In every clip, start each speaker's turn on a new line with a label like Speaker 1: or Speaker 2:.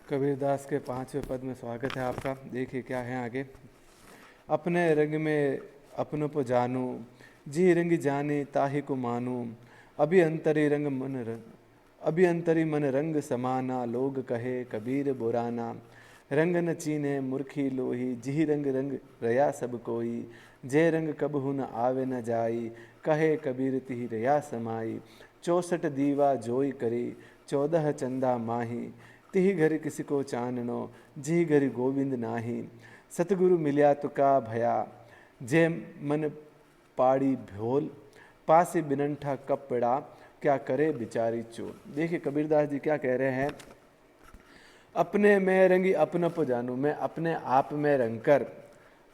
Speaker 1: कबीरदास के 5वें पद में स्वागत है आपका। देखिए क्या है आगे। अपने रंग में अपनों को जानू, जी रंग जाने ताहि को मानू। अभी अंतरी रंग मन रंग, अभी अंतरी मन रंग समाना। लोग कहे कबीर बुराना, रंग न चीने मूर्खी लोही। जी रंग रंग रया सब कोई, जे रंग कबहु न आवे न जाई। कहे कबीर तिहि रया समाई। 64 दीवा जोई करी, 14 चंदा माही। तिहि घर किसी को चाननो, जी घर गोविंद नाही। सतगुरु मिल्या तुका भया, जे मन पाड़ी भोल। पासी बिनंठा कपड़ा, क्या करे बिचारी चोर। देखिए कबीरदास जी क्या कह रहे हैं। अपने में रंगी अपनप जानू, मैं अपने आप में रंगकर,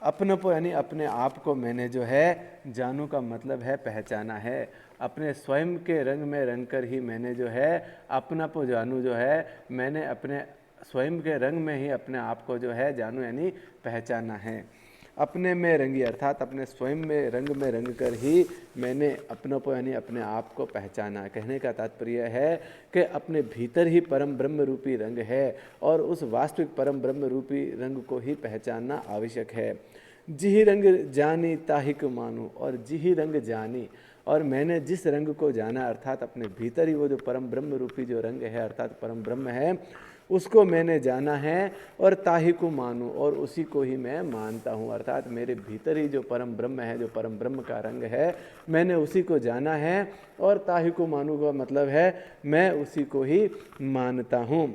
Speaker 1: अपनप यानी अपने आप को मैंने जो है जानू का मतलब है पहचाना है। अपने स्वयं के रंग में रंगकर ही मैंने जो है अपनप जानू जो है मैंने अपने स्वयं के रंग में ही अपने आप को जो है जानू यानी पहचाना है। अपने में रंगी अर्थात अपने स्वयं में रंग कर ही मैंने अपनों यानी अपने आप को पहचाना। कहने का तात्पर्य है कि अपने भीतर ही परम ब्रह्म रूपी रंग है और उस वास्तविक परम ब्रह्म रूपी रंग को ही पहचानना आवश्यक है। जिही रंग जानी ताहिक मानू, और जिही रंग जानी और मैंने जिस रंग को जाना अर्थात अपने भीतर ही वो जो परम ब्रह्म रूपी जो रंग है अर्थात परम ब्रह्म है उसको मैंने जाना है और ताहि को मानूं और उसी को ही मैं मानता हूँ। अर्थात मेरे भीतर ही जो परम ब्रह्म है, जो परम ब्रह्म का रंग है, मैंने उसी को जाना है और ताहि को मानूं का मतलब है मैं उसी को ही मानता हूँ।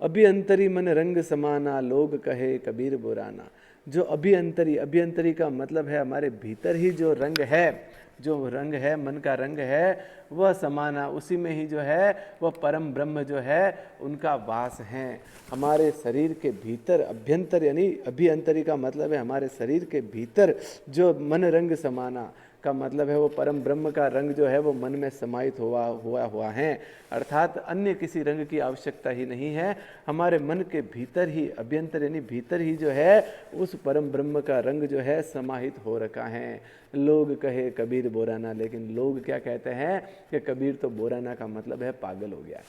Speaker 1: अभिअंतरी मन रंग समाना, लोग कहे कबीर बुराना। जो अभिअंतरी का मतलब है हमारे भीतर ही जो रंग है, जो रंग है मन का रंग है वह समाना, उसी में ही जो है वह परम ब्रह्म जो है उनका वास है। हमारे शरीर के भीतर अभ्यंतर यानी अभिअंतरी का मतलब है हमारे शरीर के भीतर जो मन रंग समाना का मतलब है वो परम ब्रह्म का रंग जो है वो मन में समाहित हुआ है। अर्थात अन्य किसी रंग की आवश्यकता ही नहीं है। हमारे मन के भीतर ही अभ्यंतर यानी भीतर ही जो है उस परम ब्रह्म का रंग जो है समाहित हो रखा है। लोग कहे कबीर बोराना, लेकिन लोग क्या कहते हैं कि कबीर तो बोराना का मतलब है पागल हो गया।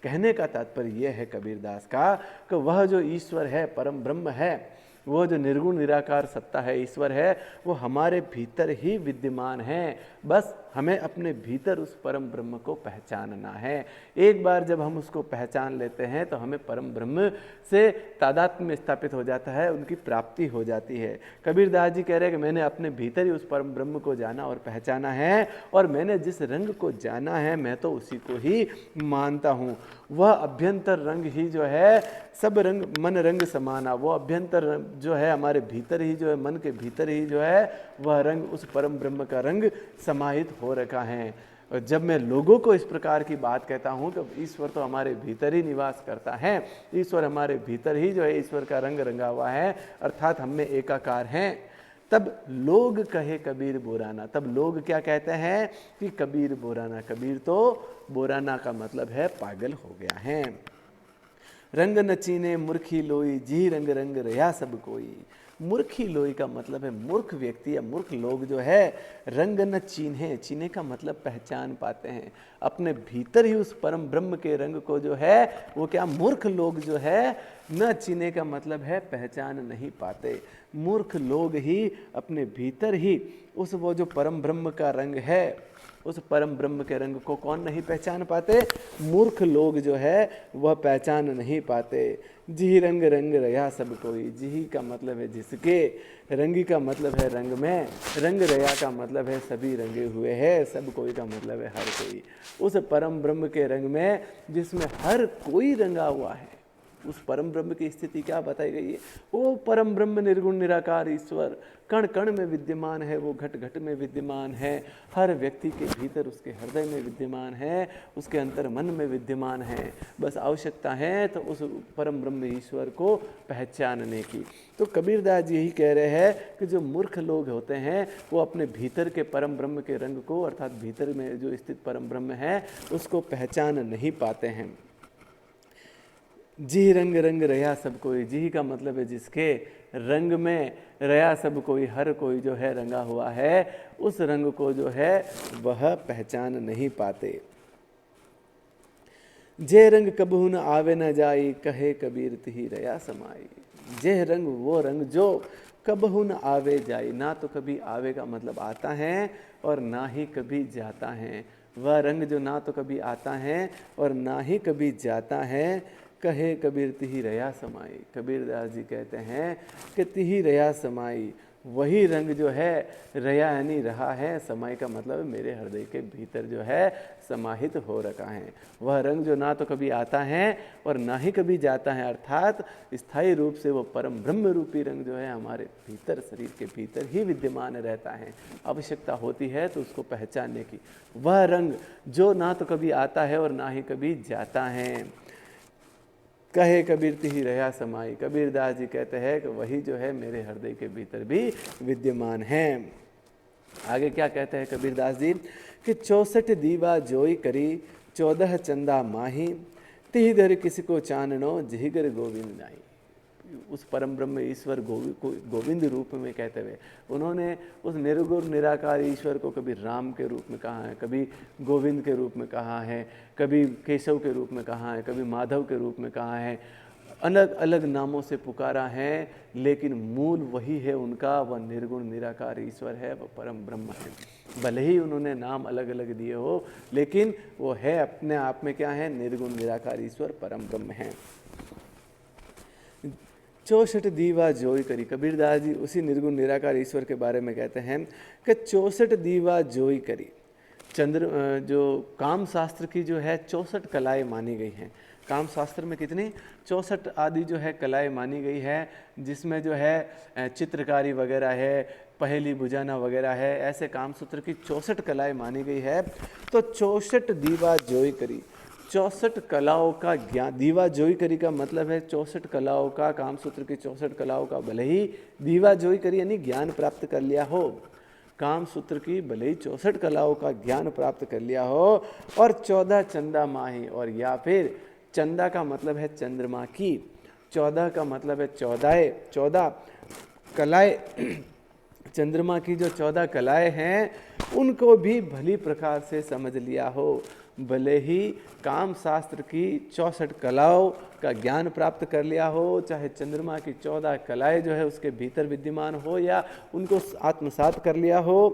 Speaker 1: कहने का तात्पर्य यह है कबीरदास का कि वह जो ईश्वर है परम ब्रह्म है, वो जो निर्गुण निराकार सत्ता है ईश्वर है, वो हमारे भीतर ही विद्यमान है। बस हमें अपने भीतर उस परम ब्रह्म को पहचानना है। एक बार जब हम उसको पहचान लेते हैं तो हमें परम ब्रह्म से तादात्म्य में स्थापित हो जाता है, उनकी प्राप्ति हो जाती है। कबीरदास जी कह रहे हैं कि मैंने अपने भीतर ही उस परम ब्रह्म को जाना और पहचाना है और मैंने जिस रंग को जाना है मैं तो उसी को ही मानता हूँ। वह अभ्यंतर रंग ही जो है सब रंग मन रंग समाना, वो अभ्यंतर जो है हमारे भीतर ही जो है मन के भीतर ही जो है वह रंग उस परम ब्रह्म का रंग समाहित हो रखा है। और जब मैं लोगों को इस प्रकार की बात कहता हूँ तो ईश्वर तो हमारे भीतर ही निवास करता है, ईश्वर हमारे भीतर ही जो है ईश्वर का रंग रंगा हुआ है अर्थात हम में एकाकार हैं। तब लोग कहे कबीर बोराना, तब लोग क्या कहते हैं कि कबीर बोराना, कबीर तो बोराना का मतलब है पागल हो गया है। रंग न चीने मूर्खी लोई, जी रंग रंग रया सब कोई। मूर्खी लोई का मतलब है मूर्ख व्यक्ति या मूर्ख लोग जो है रंग न चीन्हे, चीने का मतलब पहचान पाते हैं अपने भीतर ही उस परम ब्रह्म के रंग को जो है वो क्या मूर्ख लोग जो है न चीने का मतलब है पहचान नहीं पाते। मूर्ख लोग ही अपने भीतर ही उस वो जो परम ब्रह्म का रंग है उस परम ब्रह्म के रंग को कौन नहीं पहचान पाते, मूर्ख लोग जो है वह पहचान नहीं पाते। जिही रंग रंग रया सब कोई, जिही का मतलब है जिसके, रंगी का मतलब है रंग में, रंग रया का मतलब है सभी रंगे हुए हैं, सब कोई का मतलब है हर कोई। उस परम ब्रह्म के रंग में जिसमें हर कोई रंगा हुआ है, उस परम ब्रह्म की स्थिति क्या बताई गई है। वो परम ब्रह्म निर्गुण निराकार ईश्वर कण कण में विद्यमान है, वो घट घट में विद्यमान है, हर व्यक्ति के भीतर उसके हृदय में विद्यमान है, उसके अंतर मन में विद्यमान है। बस आवश्यकता है तो उस परम ब्रह्म ईश्वर को पहचानने की। तो कबीरदास जी यही कह रहे हैं कि जो मूर्ख लोग होते हैं वो अपने भीतर के परम ब्रह्म के रंग को अर्थात भीतर में जो स्थित परम ब्रह्म है उसको पहचान नहीं पाते हैं। जी रंग रंग रया सब कोई, जी का मतलब है जिसके, रंग में रया सब कोई, हर कोई जो है रंगा हुआ है, उस रंग को जो है वह पहचान नहीं पाते। जे रंग कबहू न आवे न जाई, कहे कबीर तिहि रया समाई। जे रंग वो रंग जो कबहू न आवे जाई, ना तो कभी आवेगा मतलब आता है और ना ही कभी जाता है। वह रंग जो ना तो कभी आता है और ना ही कभी जाता है, कहे कबीर तिहि रया समाई। कबीरदास जी कहते हैं कि तिहि रया समाई, वही रंग जो है रया यानी रहा है, समाई का मतलब मेरे हृदय के भीतर जो है समाहित हो रखा है। वह रंग जो ना तो कभी आता है और ना ही कभी जाता है, अर्थात स्थायी रूप से वो परम ब्रह्म रूपी रंग जो है हमारे भीतर, शरीर के भीतर ही विद्यमान रहता है। आवश्यकता होती है तो उसको पहचानने की। वह रंग जो ना तो कभी आता है और ना ही कभी जाता है, कहे कबीर तिहि रया समाई। कबीरदास जी कहते हैं कि वही जो है मेरे हृदय के भीतर भी विद्यमान है। आगे क्या कहते हैं कबीरदास जी कि 64 दीवा जोई करी, 14 चंदा माही, तिहि धर किसको चाननो, जिहिगर गोविंद नाई। उस परम ब्रह्म ईश्वर गोविंद रूप में कहते हुए उन्होंने उस निर्गुण निराकार ईश्वर को कभी राम के रूप में कहा है, कभी गोविंद के रूप में कहा है, कभी केशव के रूप में कहा है, कभी माधव के रूप में कहा है। अलग अलग नामों से पुकारा है, लेकिन मूल वही है उनका, वह निर्गुण निराकार ईश्वर है, वह परम ब्रह्म है। भले ही उन्होंने नाम अलग अलग दिए हो, लेकिन वो है अपने आप में क्या है, निर्गुण निराकार ईश्वर परम ब्रह्म है। 64 दीवा जोई करी। कबीरदास जी उसी निर्गुण निराकार ईश्वर के बारे में कहते हैं कि 64 दीवा जोई करी। चंद्र जो काम शास्त्र की जो है 64 कलाएं मानी गई हैं। काम शास्त्र में कितनी 64 आदि जो है कलाएं मानी गई है, जिसमें जो है चित्रकारी वगैरह है, पहेली बुझाना वगैरह है, ऐसे काम सूत्र की 64 कलाएं मानी गई है। तो 64 दीवा जोई करी, 64 कलाओं का ज्ञान। दीवा जोई करी का मतलब है 64 कलाओं का, काम सूत्र की 64 कलाओं का भले ही दीवा जोई करी यानी ज्ञान प्राप्त कर लिया हो, काम सूत्र की भले ही 64 कलाओं का ज्ञान प्राप्त कर लिया हो, और 14 चंदा माही, और या फिर चंदा का मतलब है चंद्रमा की, 14 का मतलब है 14 कलाएं, चंद्रमा की जो 14 कलाएं हैं उनको भी भली प्रकार से समझ लिया हो। भले ही काम शास्त्र की 64 कलाओं का ज्ञान प्राप्त कर लिया हो, चाहे चंद्रमा की 14 कलाएं जो है उसके भीतर विद्यमान हो या उनको आत्मसात कर लिया हो।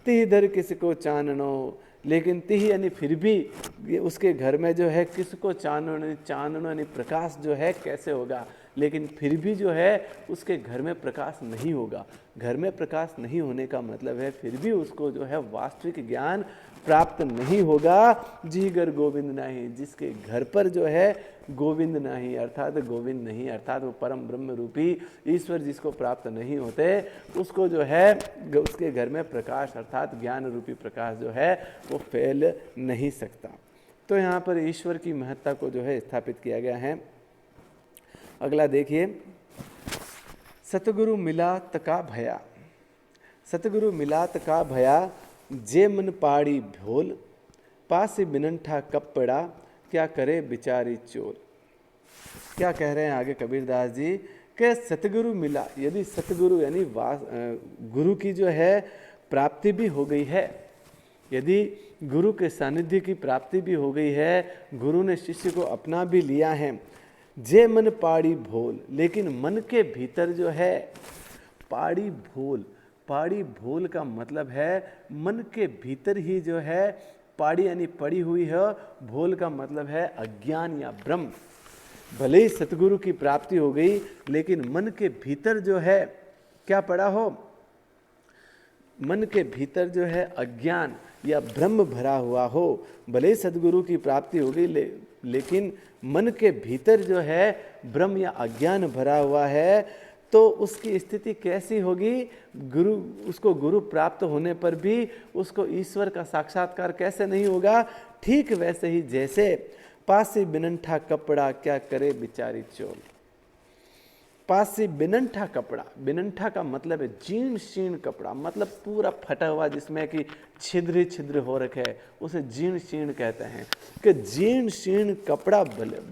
Speaker 1: तिहि धर किसको चाननो, लेकिन तिहि यानी फिर भी उसके घर में जो है किसको चाननो, चाननो यानी प्रकाश जो है कैसे होगा, लेकिन फिर भी जो है उसके घर में प्रकाश नहीं होगा। घर में प्रकाश नहीं होने का मतलब है फिर भी उसको जो है वास्तविक ज्ञान प्राप्त नहीं होगा। जिगर गोविंद नहीं, जिसके घर पर जो है गोविंद नहीं, अर्थात गोविंद नहीं, अर्थात वो परम ब्रह्म रूपी ईश्वर जिसको प्राप्त नहीं होते, उसको जो है उसके घर में प्रकाश अर्थात ज्ञान रूपी प्रकाश जो है वो फैल नहीं सकता। तो यहाँ पर ईश्वर की महत्ता को जो है स्थापित किया गया है। अगला देखिए, सतगुरु मिलात का भया, सतगुरु मिलात का भया, जे मन पाड़ी भोल, पास बिनंठा कपड़ा, क्या करे बिचारी चोल। क्या कह रहे हैं आगे कबीरदास जी कि सतगुरु मिला, यदि सतगुरु यानी गुरु की जो है प्राप्ति भी हो गई है, यदि गुरु के सानिध्य की प्राप्ति भी हो गई है, गुरु ने शिष्य को अपना भी लिया है, जे मन पाड़ी भोल, लेकिन मन के भीतर जो है पाड़ी भोल, पाड़ी भोल का मतलब है मन के भीतर ही जो है पाड़ी यानी पड़ी हुई है, भोल का मतलब है अज्ञान या भ्रम। भले ही सतगुरु की प्राप्ति हो गई, लेकिन मन के भीतर जो है क्या पड़ा हो, मन के भीतर जो है अज्ञान या भ्रम भरा हुआ हो। भले ही सदगुरु की प्राप्ति हो गई, लेकिन मन के भीतर जो है भ्रम या अज्ञान भरा हुआ है, तो उसकी स्थिति कैसी होगी, गुरु उसको गुरु प्राप्त होने पर भी उसको ईश्वर का साक्षात्कार कैसे नहीं होगा। ठीक वैसे ही जैसे पासी बिनंठा कपड़ा, क्या करे बिचारी चोल। पासी बिनंठा कपड़ा, बिनंठा का मतलब है जीर्ण शीर्ण कपड़ा, मतलब पूरा फटा हुआ जिसमें कि छिद्र छिद्र हो रखे है, उसे जीर्ण शीर्ण कहते हैं। कि जीर्ण शीर्ण कपड़ा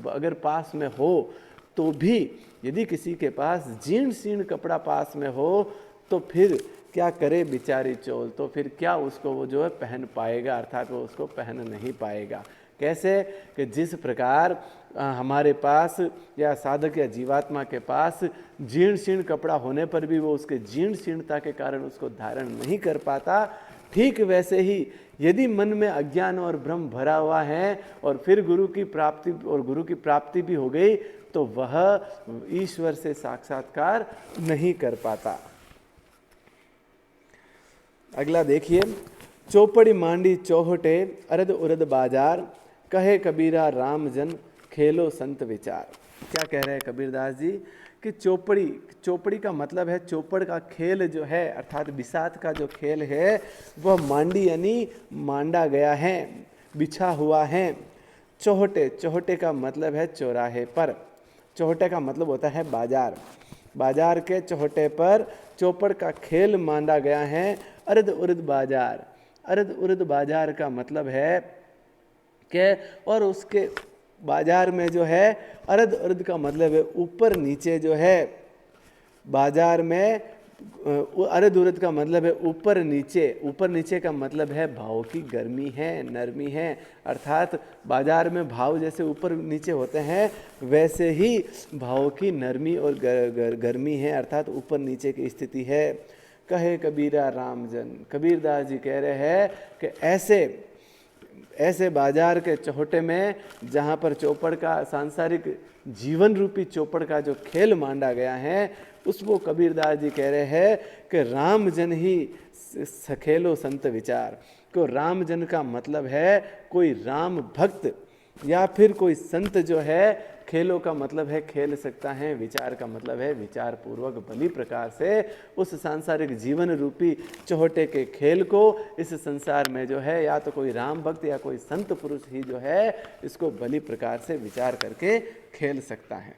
Speaker 1: अगर पास में हो तो भी, यदि किसी के पास जीर्ण शीर्ण कपड़ा पास में हो तो फिर क्या करे बिचारी चोल, तो फिर क्या उसको वो जो है पहन पाएगा, अर्थात वो उसको पहन नहीं पाएगा। कैसे कि जिस प्रकार हमारे पास या साधक या जीवात्मा के पास जीर्ण शीर्ण कपड़ा होने पर भी वो उसके जीर्ण शीर्णता के कारण उसको धारण नहीं कर पाता, ठीक वैसे ही यदि मन में अज्ञान और भ्रम भरा हुआ है और फिर गुरु की प्राप्ति भी हो गई तो वह ईश्वर से साक्षात्कार नहीं कर पाता। अगला देखिए, चौपड़ी मांडी चौहटे अरद उरद बाजार, कहे कबीरा राम जन खेलो संत विचार। क्या कह रहे हैं कबीरदास जी कि चौपड़ी का मतलब है चौपड़ का खेल जो है, अर्थात बिसात का जो खेल है वह मांडी यानी मांडा गया है, बिछा हुआ है। चौहटे का मतलब है चौराहे पर, चौहटे का मतलब होता है बाजार, बाजार के चौहटे पर चौपड़ का खेल मांडा गया है। अरद उरद बाजार, अरद उरद बाजार का मतलब है कि और उसके बाजार में जो है अरद उरद का मतलब है ऊपर नीचे जो है, बाजार में अरद उरद का मतलब है ऊपर नीचे का मतलब है भाव की गर्मी है, नरमी है। अर्थात बाजार में भाव जैसे ऊपर नीचे होते हैं वैसे ही भाव की नरमी और गर्मी है, अर्थात ऊपर नीचे की स्थिति है। कहे कबीरा रामजन, कबीरदास जी कह रहे हैं कि ऐसे बाजार के चौहटे में जहाँ पर चौपड़ का सांसारिक जीवन रूपी चौपड़ का जो खेल मांडा गया है उसको कबीरदास जी कह रहे हैं कि राम जन ही सखेलो संत विचार। को राम जन का मतलब है कोई राम भक्त या फिर कोई संत जो है, खेलों का मतलब है खेल सकता है, विचार का मतलब है विचार पूर्वक भली प्रकार से उस सांसारिक जीवन रूपी चौहटे के खेल को इस संसार में जो है या तो कोई राम भक्त या कोई संत पुरुष ही जो है इसको भली प्रकार से विचार करके खेल सकता है।